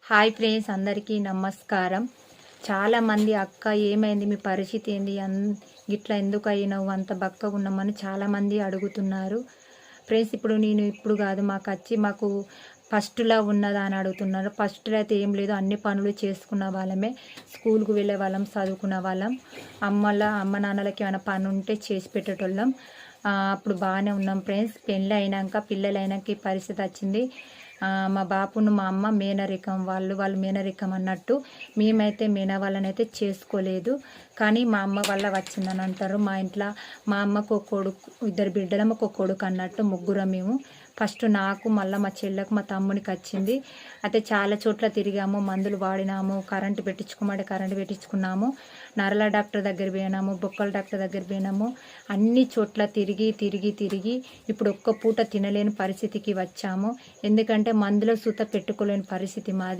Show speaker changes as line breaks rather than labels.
Hi friends, అందరికీ నమస్కారం. చాలామంది అక్క ఏమైంది, మీ పరిస్థితి ఏంది, ఇట్లా ఎందుకు అయినావు, అంత బక్కగా ఉన్నామని చాలామంది అడుగుతున్నారు. ఫ్రెండ్స్, ఇప్పుడు కాదు, మాకు ఫస్ట్లో ఉన్నదా అని అడుగుతున్నారు. ఫస్ట్లో అయితే ఏం లేదు, అన్ని పనులు చేసుకున్న వాళ్ళమే, స్కూల్కి వెళ్ళే వాళ్ళం, చదువుకున్న వాళ్ళం. అమ్మ నాన్నలకి ఏమైనా పని ఉంటే చేసి పెట్టేటోళ్ళం. అప్పుడు బాగానే ఉన్నాం ఫ్రెండ్స్. పెళ్ళి అయినాక పిల్లలైనాక ఈ పరిస్థితి వచ్చింది. మా బాపును మా అమ్మ మేనరికం, వాళ్ళు మేనరికం అన్నట్టు. మేమైతే వాళ్ళని అయితే చేసుకోలేదు, కానీ మా అమ్మ వల్ల వచ్చిందని అంటారు. మా ఇంట్లో మా అమ్మకు ఒక కొడుకు, ఇద్దరు బిడ్డలం, ఒక కొడుకు అన్నట్టు, ముగ్గురం మేము. ఫస్ట్ నాకు, మళ్ళీ మా చెల్లెకు, మా తమ్మునికి వచ్చింది. అయితే చాలా చోట్ల తిరిగాము, మందులు వాడినాము, కరెంటు పెట్టించుకున్నాము, నరల డాక్టర్ దగ్గర పోయినాము, బొక్కల డాక్టర్ దగ్గర పోయినాము. అన్ని చోట్ల తిరిగి ఇప్పుడు ఒక్క పూట తినలేని పరిస్థితికి వచ్చాము. ఎందుకంటే మందులో సూత పెట్టుకోలేని పరిస్థితి మాది.